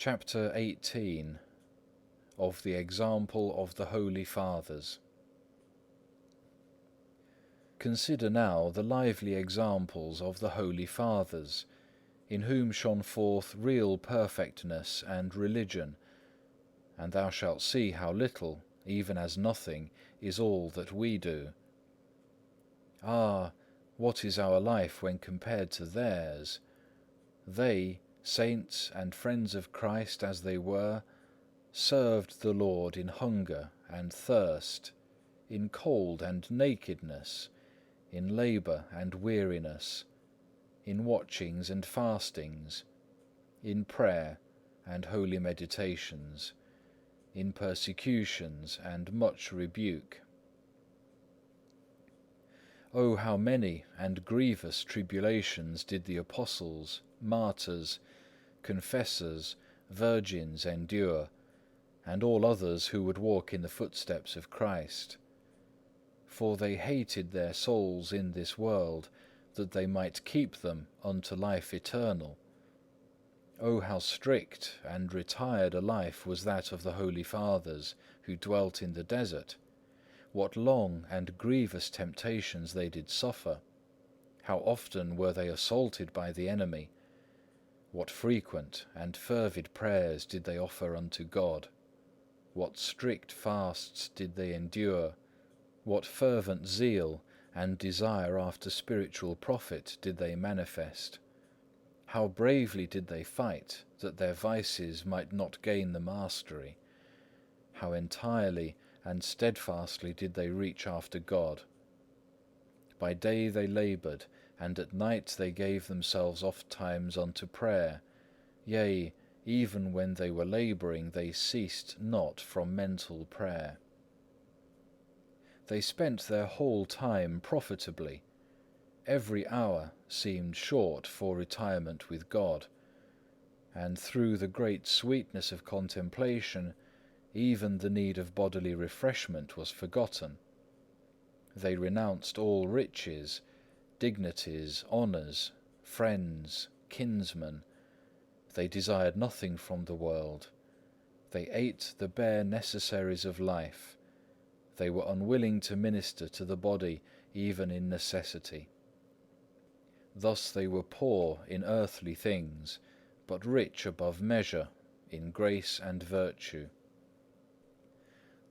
Chapter 18 of the Example of the Holy Fathers. Consider now the lively examples of the Holy Fathers, in whom shone forth real perfectness and religion, and thou shalt see how little, even as nothing, is all that we do. Ah, what is our life when compared to theirs? They, saints and friends of Christ as they were, served the Lord in hunger and thirst, in cold and nakedness, in labour and weariness, in watchings and fastings, in prayer and holy meditations, in persecutions and much rebuke. Oh, how many and grievous tribulations did the apostles, martyrs, confessors, virgins endure, and all others who would walk in the footsteps of Christ. For they hated their souls in this world, that they might keep them unto life eternal. Oh, how strict and retired a life was that of the Holy Fathers, who dwelt in the desert! What long and grievous temptations they did suffer! How often were they assaulted by the enemy! What frequent and fervid prayers did they offer unto God! What strict fasts did they endure! What fervent zeal and desire after spiritual profit did they manifest! How bravely did they fight that their vices might not gain the mastery! How entirely and steadfastly did they reach after God! By day they laboured, and at night they gave themselves ofttimes unto prayer. Yea, even when they were labouring, they ceased not from mental prayer. They spent their whole time profitably. Every hour seemed short for retirement with God, and through the great sweetness of contemplation, even the need of bodily refreshment was forgotten. They renounced all riches, dignities, honours, friends, kinsmen. They desired nothing from the world. They ate the bare necessaries of life. They were unwilling to minister to the body even in necessity. Thus they were poor in earthly things, but rich above measure in grace and virtue.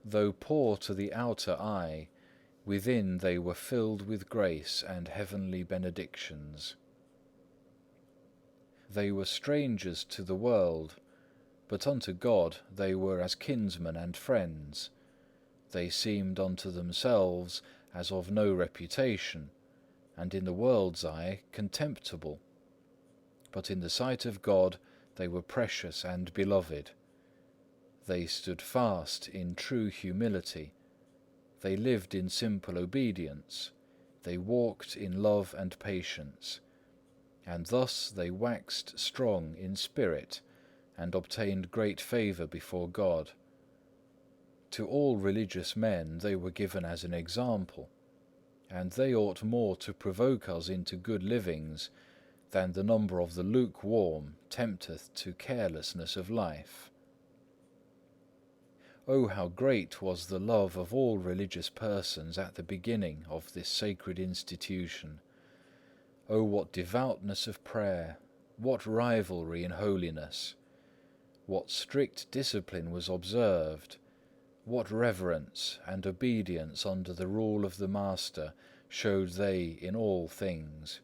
Though poor to the outer eye, within they were filled with grace and heavenly benedictions. They were strangers to the world, but unto God they were as kinsmen and friends. They seemed unto themselves as of no reputation, and in the world's eye contemptible. But in the sight of God they were precious and beloved. They stood fast in true humility. They lived in simple obedience. They walked in love and patience. And thus they waxed strong in spirit, and obtained great favour before God. To all religious men they were given as an example, and they ought more to provoke us into good livings than the number of the lukewarm tempteth to carelessness of life. Oh, how great was the love of all religious persons at the beginning of this sacred institution! Oh, what devoutness of prayer! What rivalry in holiness! What strict discipline was observed! What reverence and obedience under the rule of the Master showed they in all things!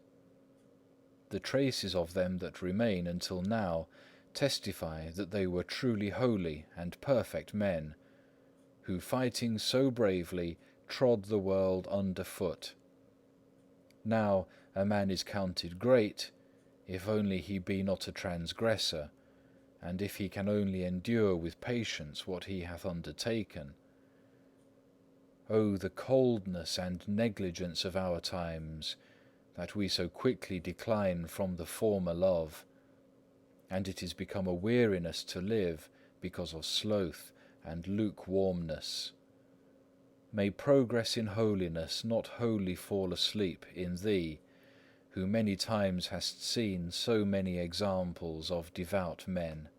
The traces of them that remain until now testify that they were truly holy and perfect men, who fighting so bravely trod the world under foot. Now a man is counted great, if only he be not a transgressor, and if he can only endure with patience what he hath undertaken. Oh, the coldness and negligence of our times, that we so quickly decline from the former love, and it is become a weariness to live because of sloth and lukewarmness. May progress in holiness not wholly fall asleep in thee, who many times hast seen so many examples of devout men.